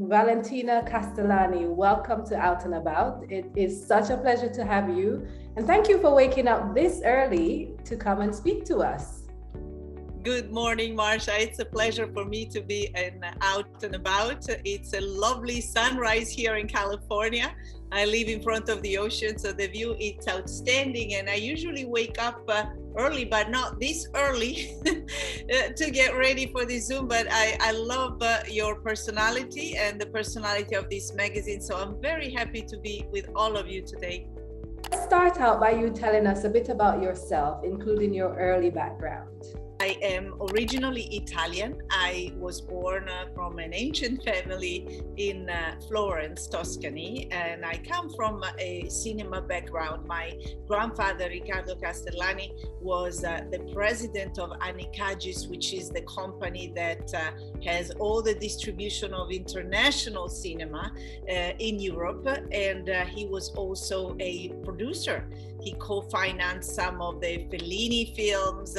Valentina Castellani, welcome to Out and About. It is such a pleasure to have you. And thank you for waking up this early to come and speak to us. Good morning, Marsha. It's a pleasure for me to be out and about. It's a lovely sunrise here in California. I live in front of the ocean, so the view is outstanding. And I usually wake up early, but not this early to get ready for the Zoom. But I love your personality and the personality of this magazine. So I'm very happy to be with all of you today. Let's start out by you telling us a bit about yourself, including your early background. I am originally Italian. I was born from an ancient family in Florence, Tuscany, and I come from a cinema background. My grandfather, Riccardo Castellani, was the president of Anicagis, which is the company that has all the distribution of international cinema in Europe, and he was also a producer. He co-financed some of the Fellini films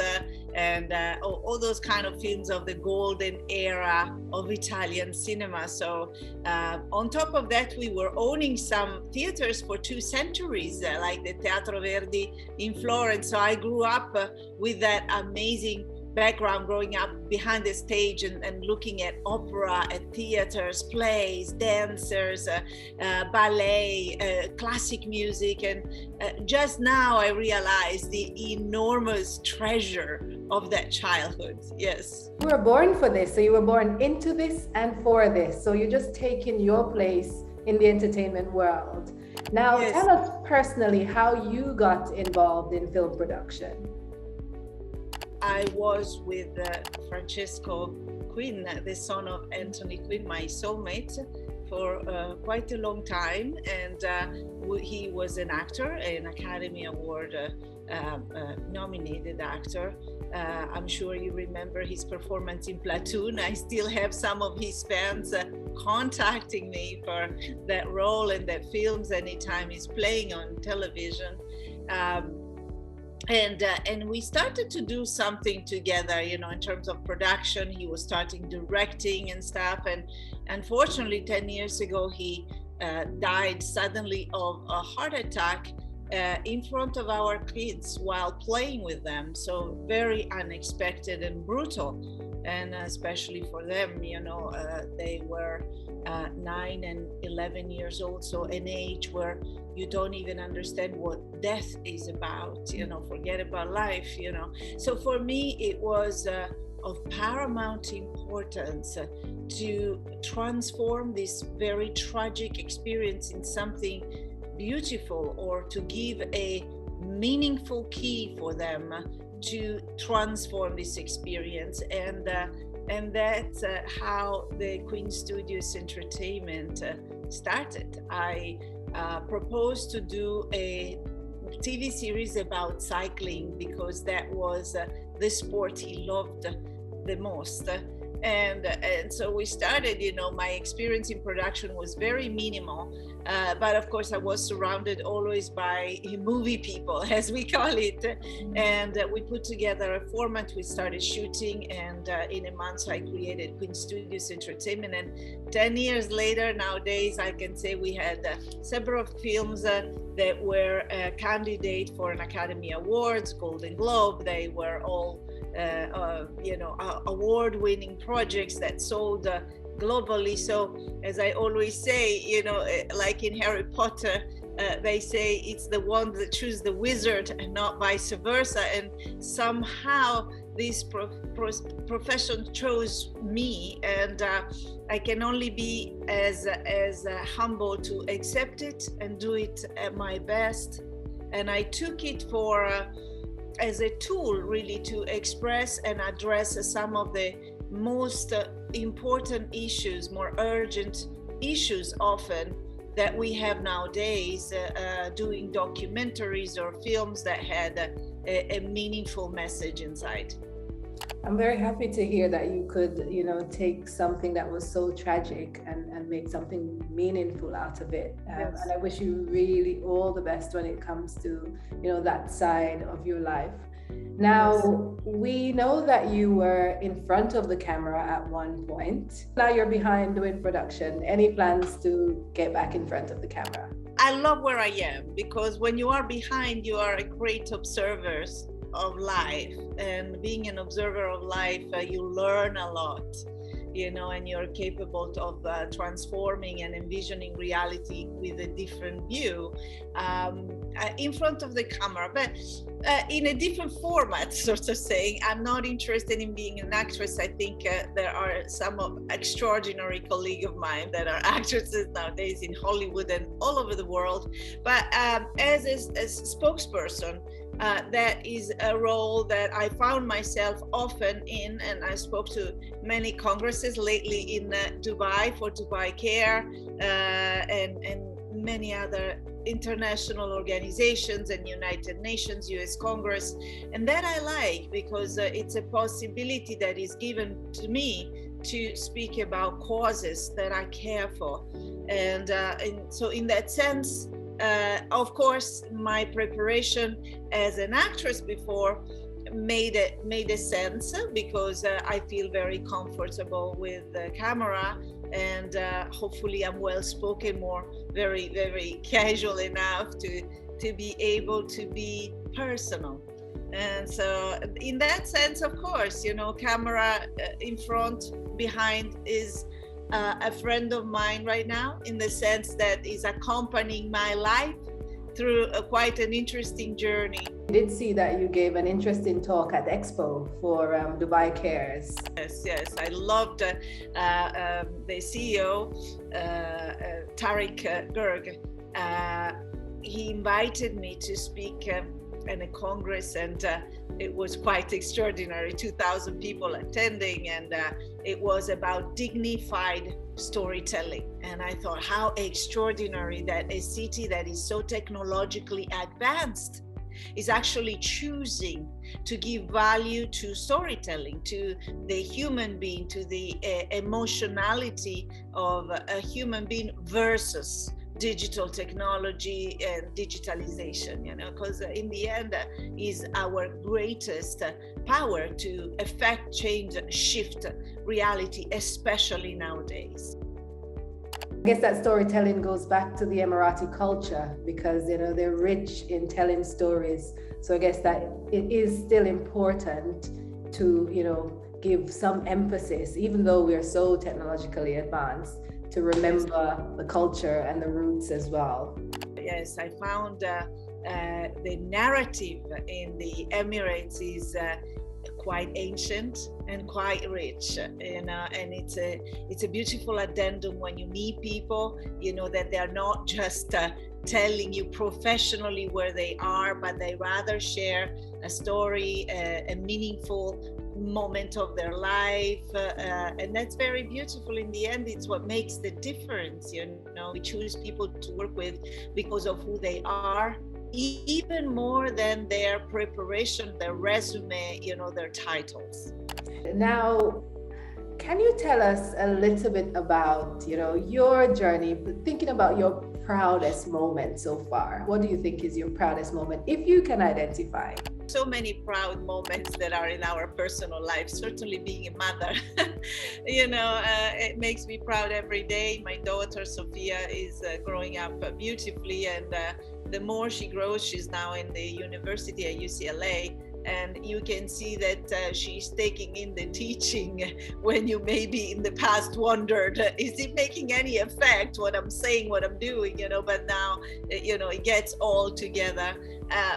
and all those kind of films of the golden era of Italian cinema. So on top of that, we were owning some theaters for 2 centuries, like the Teatro Verdi in Florence. So I grew up with that amazing background, growing up behind the stage and looking at opera, at theaters, plays, dancers, ballet, classic music. And just now I realized the enormous treasure of that childhood. Yes. You were born for this. So you were born into this and for this. So you're just taking your place in the entertainment world. Now, Yes. Tell us personally how you got involved in film production. I was with Francesco Quinn, the son of Anthony Quinn, my soulmate, for quite a long time. And he was an actor, an Academy Award nominated actor. I'm sure you remember his performance in Platoon. I still have some of his fans contacting me for that role and that films anytime he's playing on television. And we started to do something together, you know, in terms of production. He was starting directing and stuff. And unfortunately, 10 years ago, he died suddenly of a heart attack in front of our kids while playing with them. So very unexpected and brutal. And especially for them, you know, they were 9 and 11 years old. So an age where you don't even understand what death is about, you know, forget about life, you know. So for me, it was of paramount importance to transform this very tragic experience in something beautiful, or to give a meaningful key for them to transform this experience. And that's how the Quinn Studios Entertainment started. I proposed to do a TV series about cycling because that was the sport he loved the most. And so we started, you know, my experience in production was very minimal, but of course I was surrounded always by movie people, as we call it. And we put together a format, we started shooting, and in a month I created Quinn Studios Entertainment. And 10 years later, nowadays, I can say we had several films that were candidate for an Academy Awards, Golden Globe. They were all you know, award-winning projects that sold globally. So as I always say, you know, like in Harry Potter, they say it's the one that chooses the wizard and not vice versa. And somehow this profession chose me, and I can only be as humble to accept it and do it at my best. And I took it for as a tool really to express and address some of the most important issues, more urgent issues often that we have nowadays, doing documentaries or films that had a meaningful message inside. I'm very happy to hear that you could, you know, take something that was so tragic and make something meaningful out of it. Yes. And I wish you really all the best when it comes to, you know, that side of your life. Now, we know that you were in front of the camera at one point. Now you're behind doing production. Any plans to get back in front of the camera? I love where I am, because when you are behind, you are a great observer of life. And being an observer of life, you learn a lot, and you're capable of transforming and envisioning reality with a different view in front of the camera, but in a different format, sort of saying. I'm not interested in being an actress. I think there are some extraordinary colleagues of mine that are actresses nowadays in Hollywood and all over the world. But as a spokesperson, that is a role that I found myself often in, and I spoke to many congresses lately in Dubai for Dubai Care and many other international organizations and United Nations, US Congress. And that I like, because it's a possibility that is given to me to speak about causes that I care for. And so in that sense, of course, my preparation as an actress before made a sense, because I feel very comfortable with the camera, and hopefully I'm well spoken, more very, very casual enough to be able to be personal. And so in that sense, of course, camera in front, behind is a friend of mine right now, in the sense that is accompanying my life through quite an interesting journey. I did see that you gave an interesting talk at Expo for Dubai Cares. Yes, I loved the CEO, Tariq Gerg. He invited me to speak in a congress, and it was quite extraordinary, 2,000 people attending, and it was about dignified storytelling. And I thought, how extraordinary that a city that is so technologically advanced is actually choosing to give value to storytelling, to the human being, to the emotionality of a human being versus digital technology and digitalization, because in the end is our greatest power to affect, change, shift reality, especially nowadays. I guess that storytelling goes back to the Emirati culture, because they're rich in telling stories. So I guess that it is still important to give some emphasis, even though we're so technologically advanced, to remember the culture and the roots as well. Yes, I found the narrative in the Emirates is quite ancient and quite rich, and it's a beautiful addendum when you meet people, that they're not just telling you professionally where they are, but they rather share a story, a meaningful moment of their life, and that's very beautiful. In the end, it's what makes the difference. We choose people to work with because of who they are, even more than their preparation, their resume, their titles. Now, can you tell us a little bit about your journey, thinking about your proudest moment so far? What do you think is your proudest moment, if you can identify? So many proud moments that are in our personal life. Certainly being a mother, it makes me proud every day. My daughter Sophia is growing up beautifully, and the more she grows, she's now in the university at UCLA. And you can see that she's taking in the teaching when you maybe in the past wondered, is it making any effect, what I'm saying, what I'm doing, but now, it gets all together.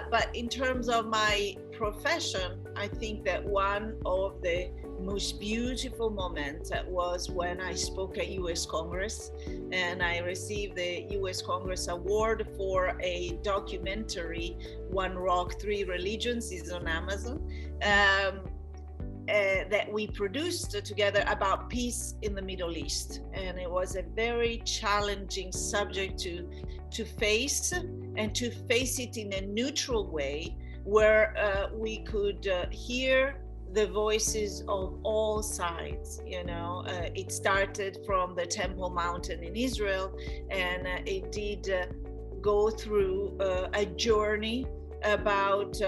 But in terms of my profession, I think that one of the most beautiful moments was when I spoke at US Congress, and I received the US Congress Award for a documentary, One Rock, Three Religions, is on Amazon, that we produced together about peace in the Middle East. And it was a very challenging subject to face, and to face it in a neutral way, where we could hear the voices of all sides. It started from the Temple Mountain in Israel, and it did go through a journey about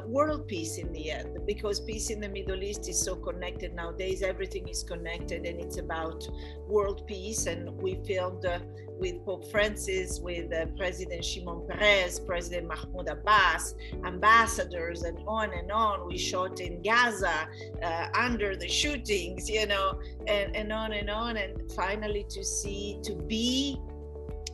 world peace in the end, because peace in the Middle East is so connected nowadays. Everything is connected, and it's about world peace. And we filmed with Pope Francis, with President Shimon Peres, President Mahmoud Abbas, ambassadors, and on and on. We shot in Gaza under the shootings, you know, and on and on. And finally to be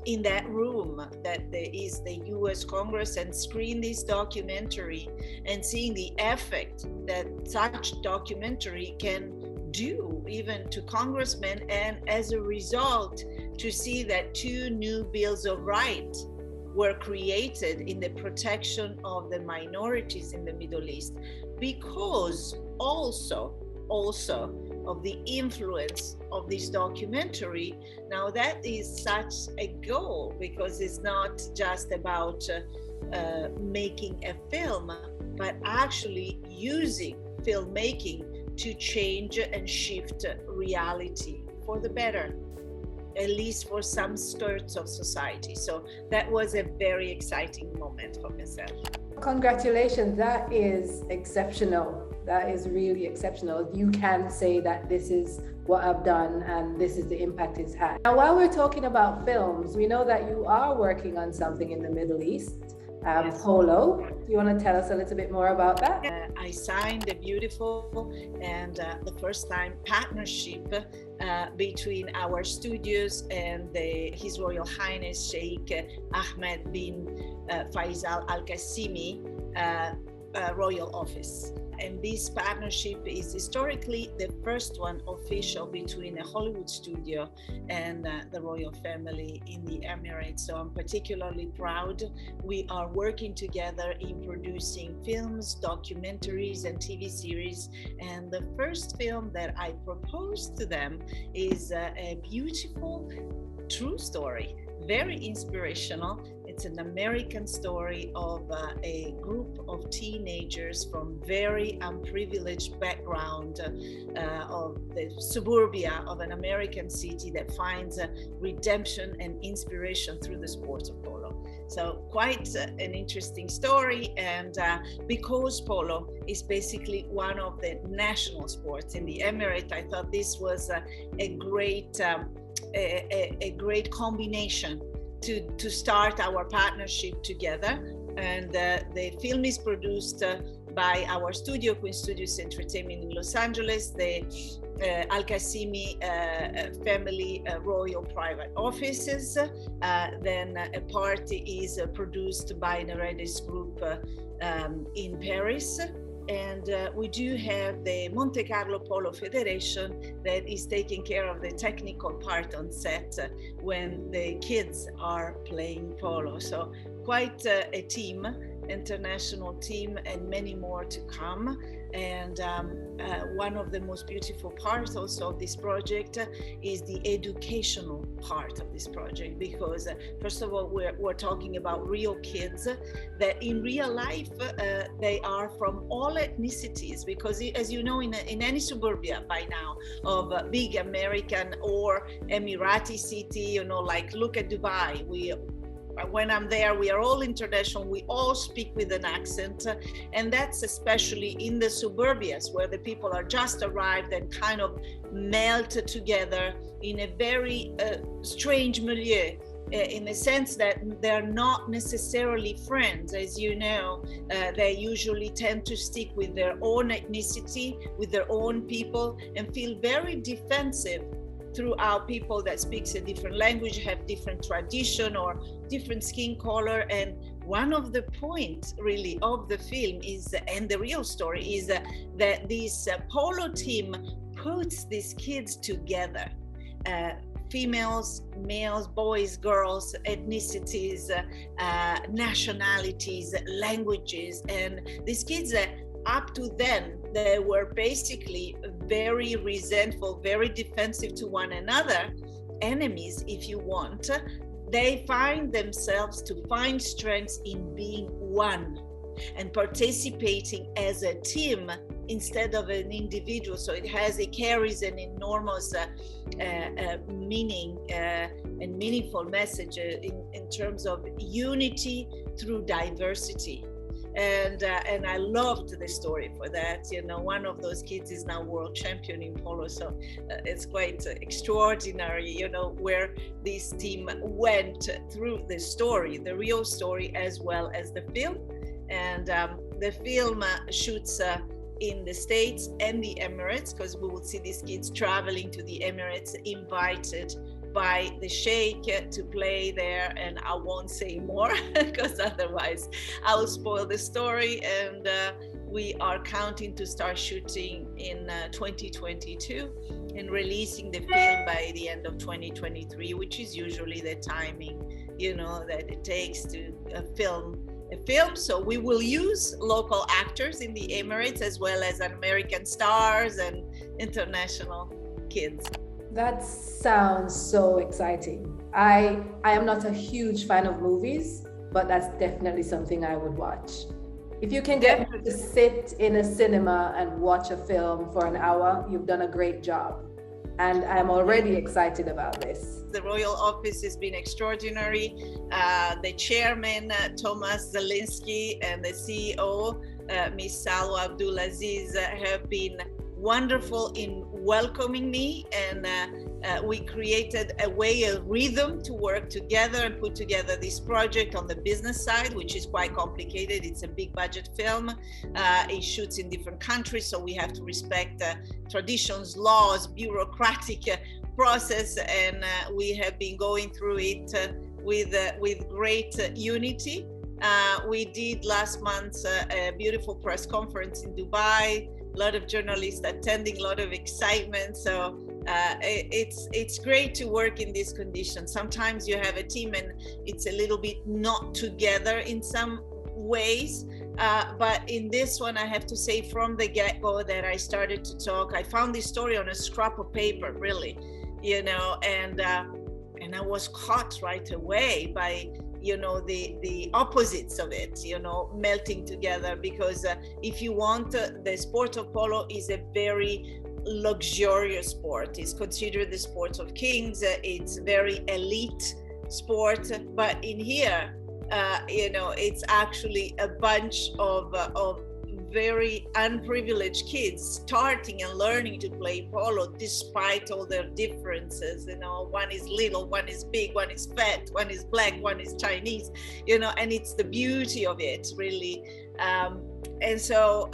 in that room that there is the US Congress and screen this documentary and seeing the effect that such documentary can do even to congressmen, and as a result to see that 2 new bills of rights were created in the protection of the minorities in the Middle East, because also of the influence of this documentary. Now that is such a goal, because it's not just about making a film, but actually using filmmaking to change and shift reality for the better, at least for some skirts of society. So that was a very exciting moment for myself. Congratulations, that is exceptional. That is really exceptional. You can say that this is what I've done and this is the impact it's had. Now, while we're talking about films, we know that you are working on something in the Middle East, yes. Polo. Do you want to tell us a little bit more about that? I signed a beautiful and the first time partnership between our studios and His Royal Highness Sheikh Ahmed bin Faisal Al Qasimi Royal Office. And this partnership is historically the first one official between a Hollywood studio and the royal family in the Emirates. So I'm particularly proud. We are working together in producing films, documentaries, and TV series. And the first film that I proposed to them is a beautiful true story, very inspirational. It's an American story of a group of teenagers from very unprivileged background of the suburbia of an American city that finds redemption and inspiration through the sport of polo. So quite an interesting story, and because polo is basically one of the national sports in the Emirates, I thought this was a great combination to start our partnership together. And the film is produced by our studio, Quinn Studios Entertainment in Los Angeles, the Al Qasimi family royal private offices. Then a part is produced by Neredes Group in Paris. And we do have the Monte Carlo Polo Federation that is taking care of the technical part on set when the kids are playing polo. So quite a team, international team, and many more to come. And one of the most beautiful parts also of this project is the educational part of this project, because first of all, we're talking about real kids that in real life they are from all ethnicities, because as you know, in any suburbia by now of a big American or Emirati city, you know, like look at Dubai, when I'm there, we are all international, we all speak with an accent, and that's especially in the suburbias where the people are just arrived and kind of melt together in a very strange milieu, in the sense that they're not necessarily friends. As you know, they usually tend to stick with their own ethnicity, with their own people, and feel very defensive throughout people that speaks a different language, have different tradition or different skin color. And one of the points really of the film is, and the real story is that this polo team puts these kids together, females, males, boys, girls, ethnicities, nationalities, languages. And these kids, up to then, they were basically very resentful, very defensive to one another, enemies if you want. They find themselves to find strength in being one and participating as a team instead of an individual. So it carries an enormous meaning and meaningful message in terms of unity through diversity. and I loved the story for that. You know, one of those kids is now world champion in polo, so it's quite extraordinary, you know, where this team went through the story, the real story, as well as the film. And the film shoots in the States and the Emirates, because we will see these kids traveling to the Emirates, invited by the Sheikh to play there, and I won't say more because otherwise I will spoil the story. And we are counting to start shooting in 2022 and releasing the film by the end of 2023, which is usually the timing, you know, that it takes to film a film. So we will use local actors in the Emirates as well as American stars and international kids. That sounds so exciting. I am not a huge fan of movies, but that's definitely something I would watch. If you can get me to sit in a cinema and watch a film for an hour, you've done a great job. And I'm already excited about this. The Royal Office has been extraordinary. The chairman, Thomas Zelinsky, and the CEO, Miss Salwa Abdulaziz, have been wonderful in welcoming me, and we created a way, a rhythm to work together and put together this project on the business side, which is quite complicated. It's a big budget film. It shoots in different countries, so we have to respect traditions, laws, bureaucratic process, and we have been going through it with great unity. We did last month a beautiful press conference in Dubai. A lot of journalists attending, a lot of excitement. So it's great to work in these conditions. Sometimes you have a team and it's a little bit not together in some ways. But in this one, I have to say from the get-go that I started to talk. I found this story on a scrap of paper, really, you know, and I was caught right away by, you know, the opposites of it, you know, melting together. Because if you want, the sport of polo is a very luxurious sport. It's considered the sport of kings. It's very elite sport. But in here, you know, it's actually a bunch of very unprivileged kids starting and learning to play polo despite all their differences. You know, one is little, one is big, one is fat, one is black, one is Chinese, you know, and it's the beauty of it, really. And so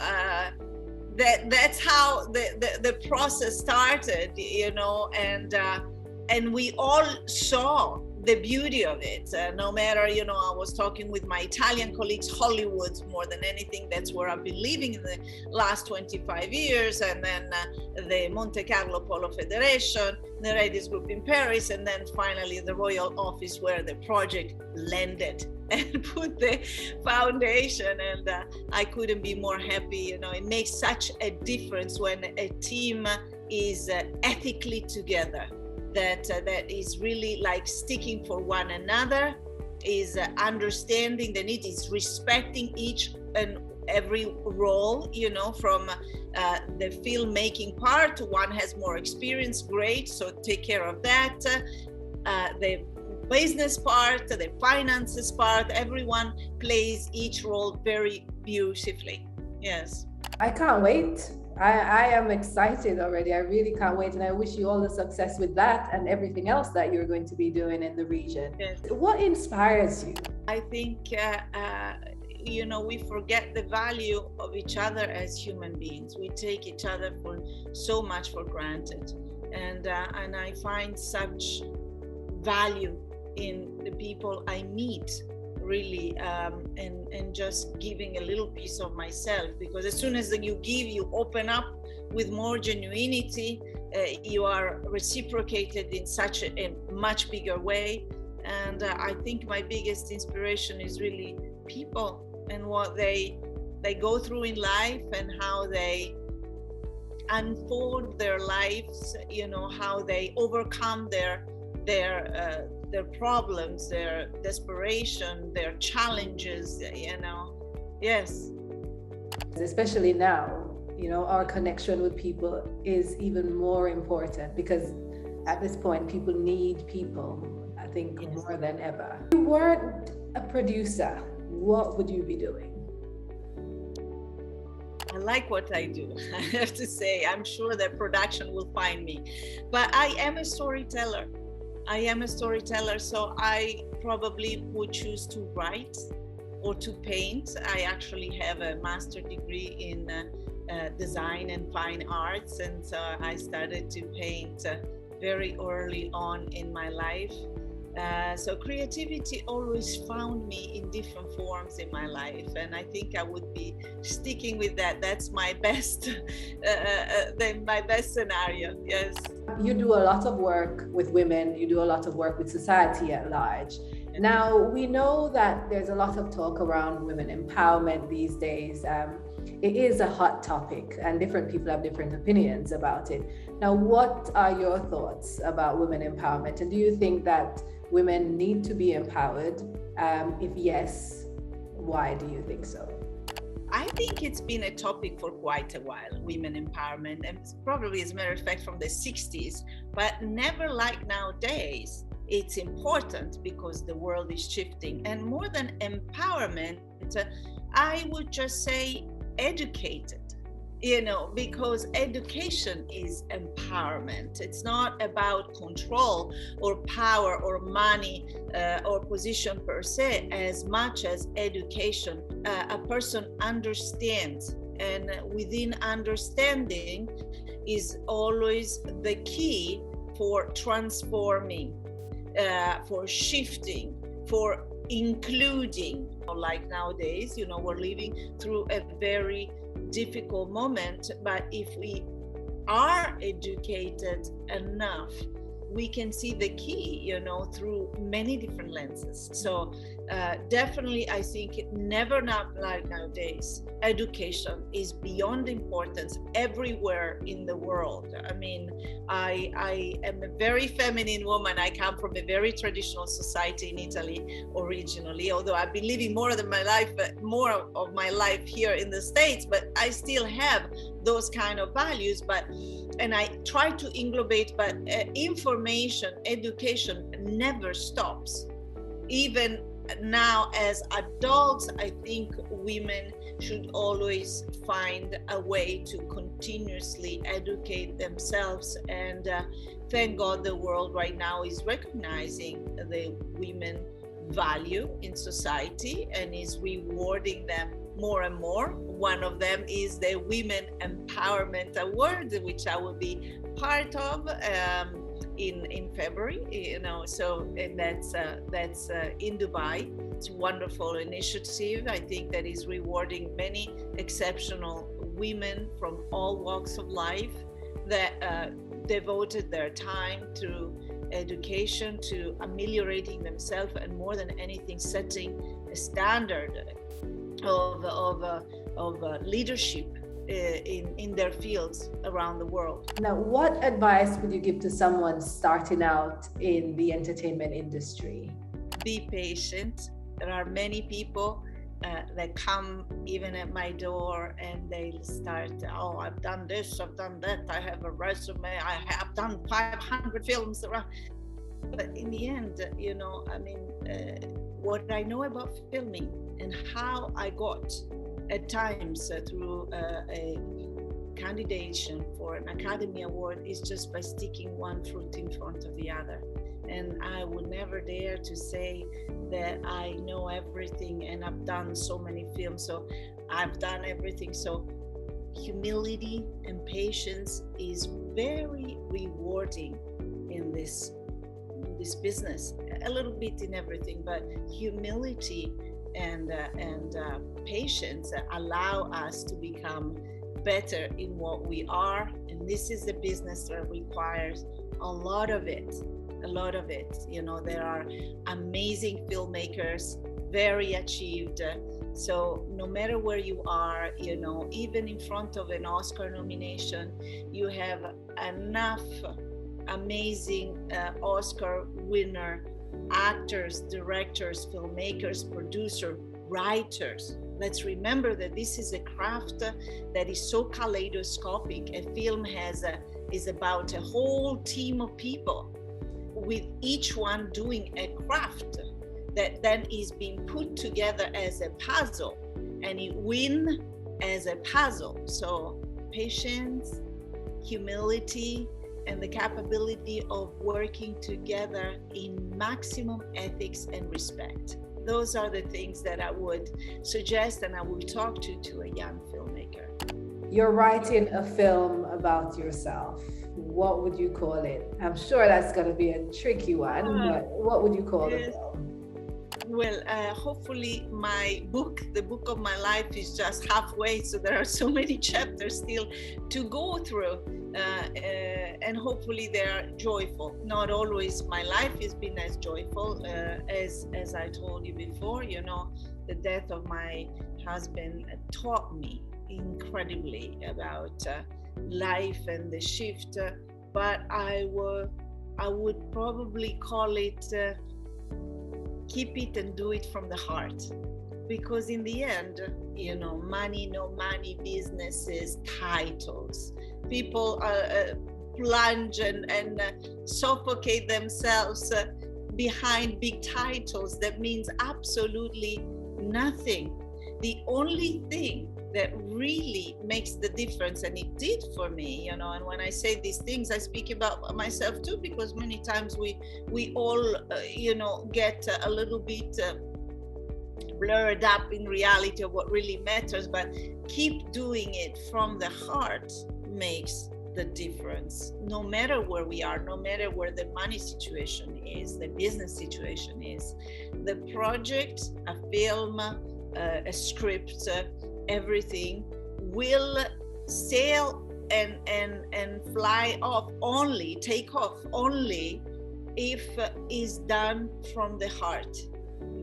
that's how the process started, you know, and we all saw the beauty of it. No matter, you know, I was talking with my Italian colleagues, Hollywood more than anything, that's where I've been living in the last 25 years, and then the Monte Carlo Polo Federation, the Ladies Group in Paris, and then finally the Royal Office, where the project landed and put the foundation. And I couldn't be more happy. You know, it makes such a difference when a team is ethically together. That is really like sticking for one another, is understanding the need, is respecting each and every role, you know, from the filmmaking part. One has more experience, great, so take care of that. The business part, the finances part, everyone plays each role very beautifully. Yes. I can't wait. I am excited already. I really can't wait. And I wish you all the success with that and everything else that you're going to be doing in the region. Yes. What inspires you? I think, you know, we forget the value of each other as human beings. We take each other for so much for granted. And I find such value in the people I meet, really, and just giving a little piece of myself, because as soon as you give, you open up with more genuinity, you are reciprocated in such a much bigger way. And I think my biggest inspiration is really people and what they go through in life and how they unfold their lives, you know, how they overcome their problems, their desperation, their challenges, you know. Yes. Especially now, you know, our connection with people is even more important, because at this point, people need people, I think, more than ever. If you weren't a producer, what would you be doing? like what I do. I have to say, I'm sure that production will find me. But I am a storyteller. So I probably would choose to write or to paint. I actually have a master's degree in design and fine arts, and so I started to paint very early on in my life. So creativity always found me in different forms in my life, and I think I would be sticking with that. That's my best, my best scenario. Yes. You do a lot of work with women. You do a lot of work with society at large. Now, we know that there's a lot of talk around women empowerment these days. It is a hot topic, and different people have different opinions about it. Now, what are your thoughts about women empowerment? And do you think that women need to be empowered? If yes, why do you think so? I think it's been a topic for quite a while, women empowerment, and probably, as a matter of fact, from the 60s, but never like nowadays. It's important because the world is shifting, and more than empowerment, I would just say educated, because education is empowerment. It's not about control or power or money or position per se, as much as education. A person understands, and within understanding is always the key for transforming, for shifting, for including. Like nowadays, we're living through a very difficult moment, but if we are educated enough, we can see the key, through many different lenses. So definitely, I think never not like nowadays, education is beyond importance everywhere in the world. I mean, I am a very feminine woman. I come from a very traditional society in Italy originally, although I've been living more of my life here in the States, but I still have those kind of values. And I try to englobate, but information, education never stops. Even now as adults, I think women should always find a way to continuously educate themselves. And thank God the world right now is recognizing the women value in society and is rewarding them more and more. One of them is the Women Empowerment Award, which I will be part of in February. So and that's in Dubai. It's a wonderful initiative. I think that is rewarding many exceptional women from all walks of life that devoted their time to education, to ameliorating themselves, and more than anything, setting a standard of leadership in their fields around the world. Now, what advice would you give to someone starting out in the entertainment industry? Be patient. There are many people that come even at my door and they start, oh, I've done this, I've done that, I have a resume, I have done 500 films around. But in the end, what I know about filming and how I got at times through a candidation for an Academy Award is just by sticking one fruit in front of the other. And I would never dare to say that I know everything and I've done so many films, so I've done everything. So humility and patience is very rewarding in this business, a little bit in everything, but humility and patience allow us to become better in what we are. And this is a business that requires a lot of it. There are amazing filmmakers, very achieved. So no matter where you are, even in front of an Oscar nomination, you have enough amazing Oscar winner actors, directors, filmmakers, producers, writers. Let's remember that this is a craft that is so kaleidoscopic. A film is about a whole team of people, with each one doing a craft that then is being put together as a puzzle, and it wins as a puzzle. So patience, humility, and the capability of working together in maximum ethics and respect. Those are the things that I would suggest and I would talk to a young filmmaker. You're writing a film about yourself. What would you call it? I'm sure that's going to be a tricky one, but what would you call the film? Well, hopefully the book of my life is just halfway, so there are so many chapters still to go through, and hopefully they are joyful. Not always my life has been as joyful as I told you before. You know, the death of my husband taught me incredibly about life and the shift, but I would probably call it keep it and do it from the heart, because in the end, you know, money, no money, businesses, titles, people plunge and suffocate themselves behind big titles that means absolutely nothing. The only thing that really makes the difference, and it did for me, you know, and when I say these things, I speak about myself too, because many times we all, you know, get a little bit blurred up in reality of what really matters, but keep doing it from the heart makes the difference, no matter where we are, no matter where the money situation is, the business situation is. The project, a film, a script, everything will sail and fly off only, take off only if is done from the heart.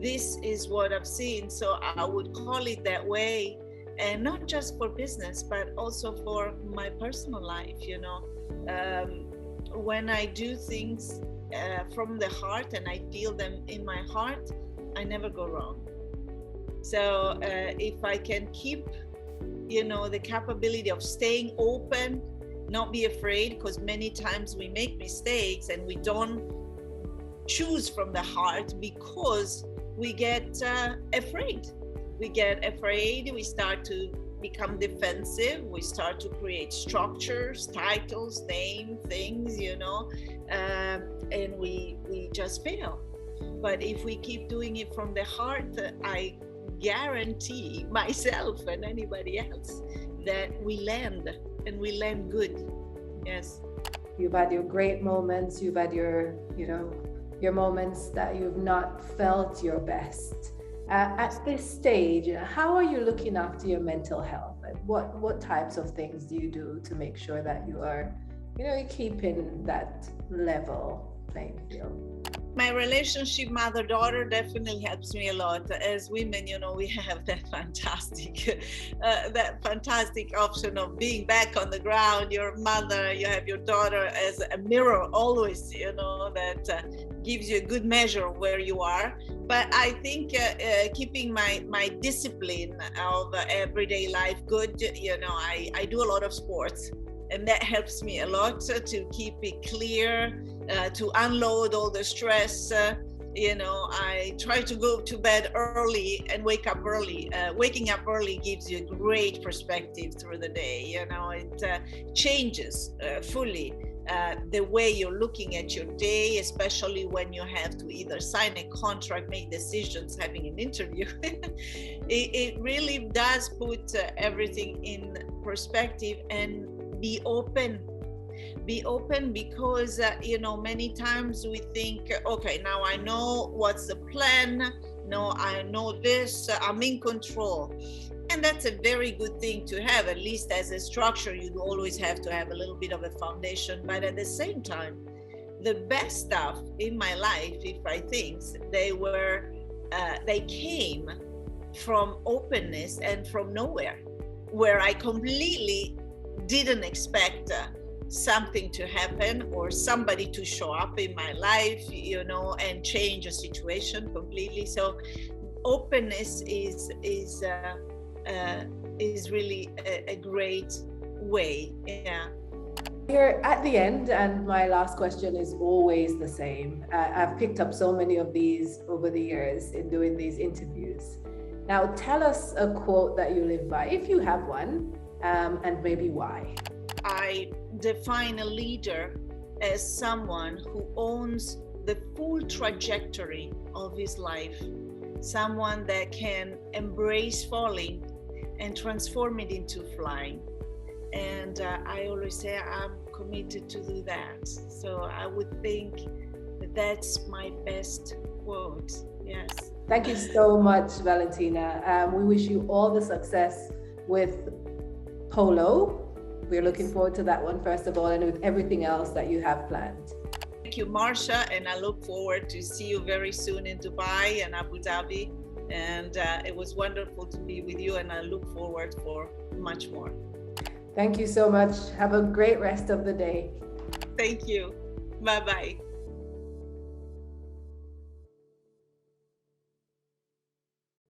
This is what I've seen, so I would call it that way, and not just for business but also for my personal life. You know, when I do things from the heart and I feel them in my heart, I never go wrong. So if I can keep, you know, the capability of staying open, not be afraid, because many times we make mistakes and we don't choose from the heart because we get afraid. We get afraid, we start to become defensive, we start to create structures, titles, name, things, you know, and we just fail. But if we keep doing it from the heart, I guarantee myself and anybody else that we land, and we land good. Yes. You've had your great moments, you've had your, you know, your moments that you've not felt your best. At this stage, how are you looking after your mental health? What types of things do you do to make sure that you are, you know, keeping that level playing field? My relationship mother-daughter definitely helps me a lot. As women, you know, we have that fantastic option of being back on the ground. Your mother, you have your daughter as a mirror always, you know, that gives you a good measure of where you are. But I think keeping my discipline of everyday life good, you know, I do a lot of sports, and that helps me a lot to keep it clear, to unload all the stress. You know, I try to go to bed early and wake up early. Waking up early gives you a great perspective through the day. You know, it changes fully the way you're looking at your day, especially when you have to either sign a contract, make decisions, having an interview. It really does put everything in perspective. And be open because you know, many times we think, okay, now I know what's the plan, no, I know this, I'm in control. And that's a very good thing to have. At least as a structure, you always have to have a little bit of a foundation. But at the same time, the best stuff in my life, if I think, they came from openness and from nowhere, where I completely didn't expect something to happen or somebody to show up in my life, you know, and change a situation completely. So openness is really a great way. Yeah. Here at the end, and my last question is always the same. I've picked up so many of these over the years in doing these interviews. Now, tell us a quote that you live by, if you have one, and maybe why. I define a leader as someone who owns the full trajectory of his life, someone that can embrace falling and transform it into flying. And I always say I'm committed to do that. So I would think that that's my best quote. Yes. Thank you so much, Valentina. We wish you all the success with Polo. We're looking forward to that one, first of all, and with everything else that you have planned. Thank you, Marsha, and I look forward to see you very soon in Dubai and Abu Dhabi. And it was wonderful to be with you, and I look forward for much more. Thank you so much. Have a great rest of the day. Thank you. Bye-bye.